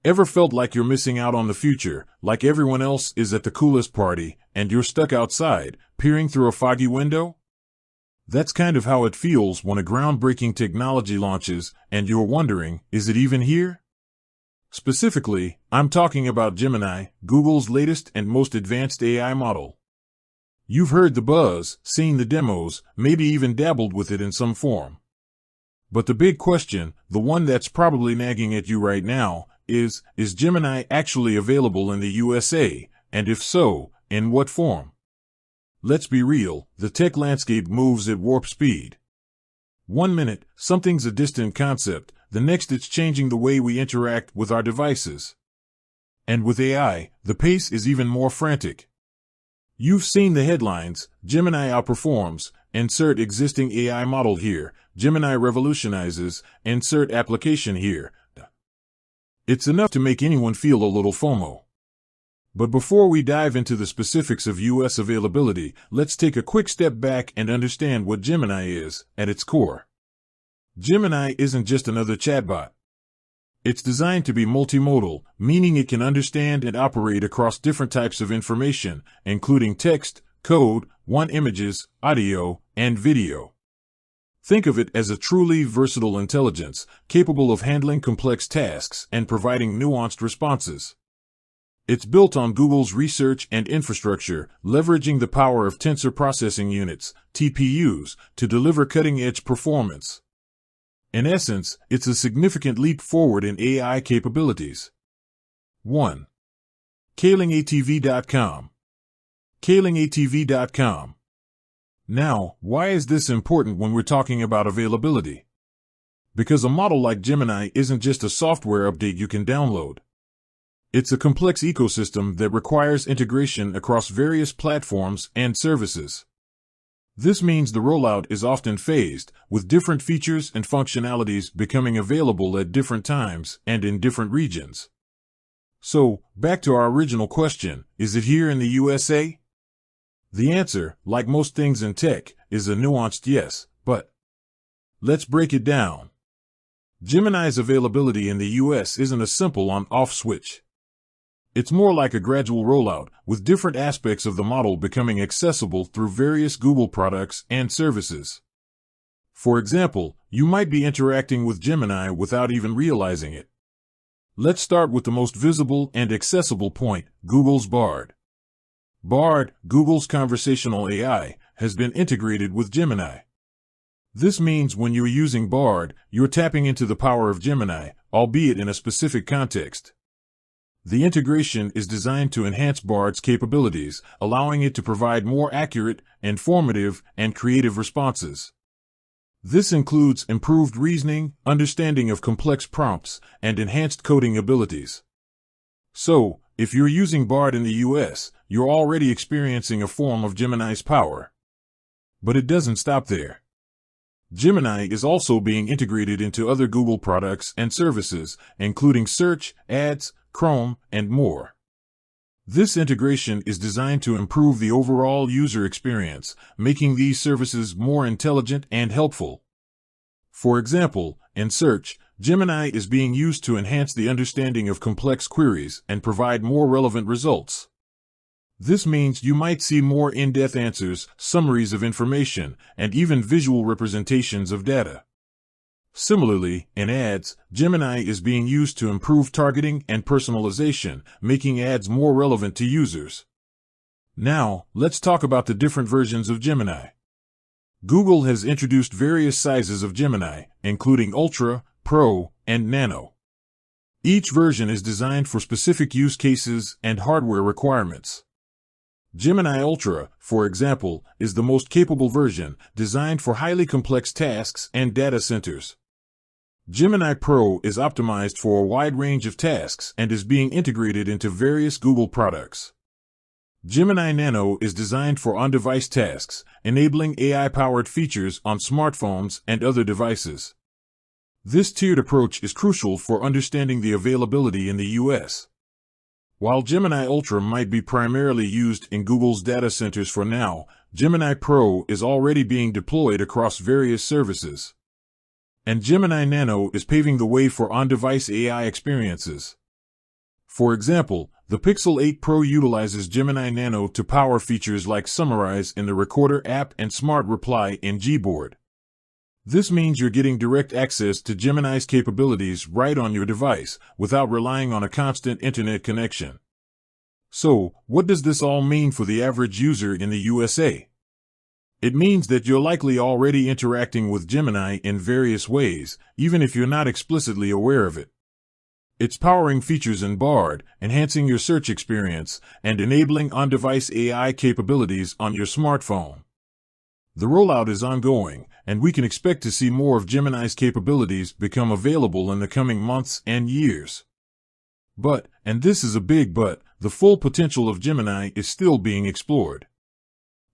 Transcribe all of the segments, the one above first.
Ever felt like you're missing out on the future, like everyone else is at the coolest party, and you're stuck outside, peering through a foggy window? That's kind of how it feels when a groundbreaking technology launches, and you're wondering, is it even here? Specifically, I'm talking about Gemini, Google's latest and most advanced AI model. You've heard the buzz, seen the demos, maybe even dabbled with it in some form. But the big question, the one that's probably nagging at you right now, is Gemini actually available in the USA, and if so, in what form? Let's be real, the tech landscape moves at warp speed. 1 minute, something's a distant concept, the next it's changing the way we interact with our devices. And with AI, the pace is even more frantic. You've seen the headlines, Gemini outperforms, insert existing AI model here, Gemini revolutionizes, insert application here. It's enough to make anyone feel a little FOMO. But before we dive into the specifics of US availability, let's take a quick step back and understand what Gemini is, at its core. Gemini isn't just another chatbot. It's designed to be multimodal, meaning it can understand and operate across different types of information, including text, code, images, audio, and video. Think of it as a truly versatile intelligence, capable of handling complex tasks and providing nuanced responses. It's built on Google's research and infrastructure, leveraging the power of tensor processing units, TPUs, to deliver cutting-edge performance. In essence, it's a significant leap forward in AI capabilities. 1. KailingATV.com. KailingATV.com. Now, why is this important when we're talking about availability? Because a model like Gemini isn't just a software update you can download. It's a complex ecosystem that requires integration across various platforms and services. This means the rollout is often phased, with different features and functionalities becoming available at different times and in different regions. So, back to our original question, is it here in the USA? The answer, like most things in tech, is a nuanced yes, but let's break it down. Gemini's availability in the US isn't a simple on-off switch. It's more like a gradual rollout, with different aspects of the model becoming accessible through various Google products and services. For example, you might be interacting with Gemini without even realizing it. Let's start with the most visible and accessible point, Google's Bard. Bard, Google's conversational AI, has been integrated with Gemini. This means when you're using Bard, you're tapping into the power of Gemini, albeit in a specific context. The integration is designed to enhance Bard's capabilities, allowing it to provide more accurate, informative, and creative responses. This includes improved reasoning, understanding of complex prompts, and enhanced coding abilities. So, if you're using Bard in the US, you're already experiencing a form of Gemini's power. But it doesn't stop there. Gemini is also being integrated into other Google products and services, including Search, Ads, Chrome, and more. This integration is designed to improve the overall user experience, making these services more intelligent and helpful. For example, in Search, Gemini is being used to enhance the understanding of complex queries and provide more relevant results. This means you might see more in-depth answers, summaries of information, and even visual representations of data. Similarly, in Ads, Gemini is being used to improve targeting and personalization, making ads more relevant to users. Now, let's talk about the different versions of Gemini. Google has introduced various sizes of Gemini, including Ultra, Pro, and Nano. Each version is designed for specific use cases and hardware requirements. Gemini Ultra, for example, is the most capable version, designed for highly complex tasks and data centers. Gemini Pro is optimized for a wide range of tasks and is being integrated into various Google products. Gemini Nano is designed for on-device tasks, enabling AI-powered features on smartphones and other devices. This tiered approach is crucial for understanding the availability in the US. While Gemini Ultra might be primarily used in Google's data centers for now, Gemini Pro is already being deployed across various services. And Gemini Nano is paving the way for on-device AI experiences. For example, the Pixel 8 Pro utilizes Gemini Nano to power features like Summarize in the Recorder app and Smart Reply in Gboard. This means you're getting direct access to Gemini's capabilities right on your device, without relying on a constant internet connection. So, what does this all mean for the average user in the USA? It means that you're likely already interacting with Gemini in various ways, even if you're not explicitly aware of it. It's powering features in Bard, enhancing your search experience, and enabling on-device AI capabilities on your smartphone. The rollout is ongoing, and we can expect to see more of Gemini's capabilities become available in the coming months and years. But, and this is a big but, the full potential of Gemini is still being explored.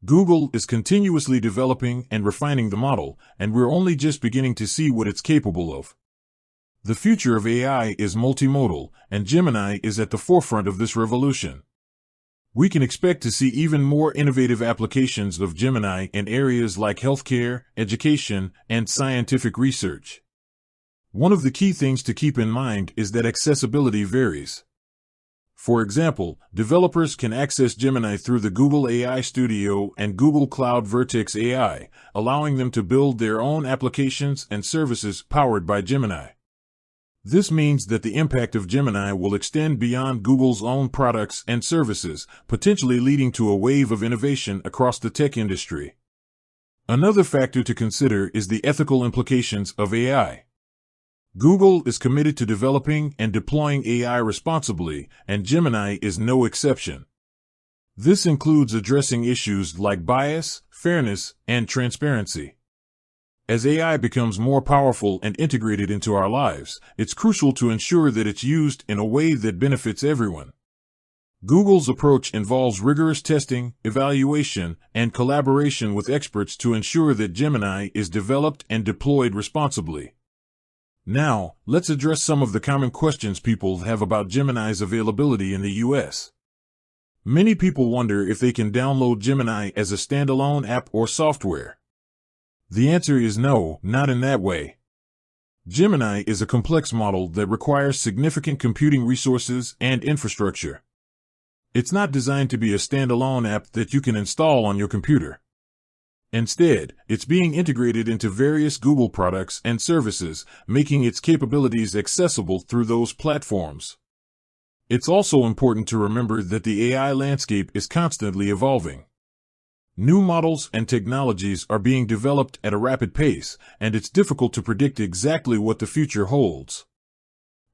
Google is continuously developing and refining the model, and we're only just beginning to see what it's capable of. The future of AI is multimodal, and Gemini is at the forefront of this revolution. We can expect to see even more innovative applications of Gemini in areas like healthcare, education, and scientific research. One of the key things to keep in mind is that accessibility varies. For example, developers can access Gemini through the Google AI Studio and Google Cloud Vertex AI, allowing them to build their own applications and services powered by Gemini. This means that the impact of Gemini will extend beyond Google's own products and services, potentially leading to a wave of innovation across the tech industry. Another factor to consider is the ethical implications of AI. Google is committed to developing and deploying AI responsibly, and Gemini is no exception. This includes addressing issues like bias, fairness, and transparency. As AI becomes more powerful and integrated into our lives, it's crucial to ensure that it's used in a way that benefits everyone. Google's approach involves rigorous testing, evaluation, and collaboration with experts to ensure that Gemini is developed and deployed responsibly. Now, let's address some of the common questions people have about Gemini's availability in the US. Many people wonder if they can download Gemini as a standalone app or software. The answer is no, not in that way. Gemini is a complex model that requires significant computing resources and infrastructure. It's not designed to be a standalone app that you can install on your computer. Instead, it's being integrated into various Google products and services, making its capabilities accessible through those platforms. It's also important to remember that the AI landscape is constantly evolving. New models and technologies are being developed at a rapid pace, and it's difficult to predict exactly what the future holds.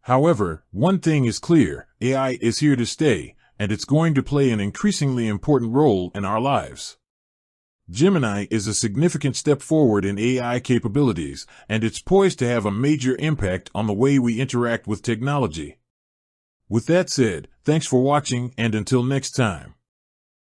However, one thing is clear: AI is here to stay, and it's going to play an increasingly important role in our lives. Gemini is a significant step forward in AI capabilities, and it's poised to have a major impact on the way we interact with technology. With that said, thanks for watching, and until next time.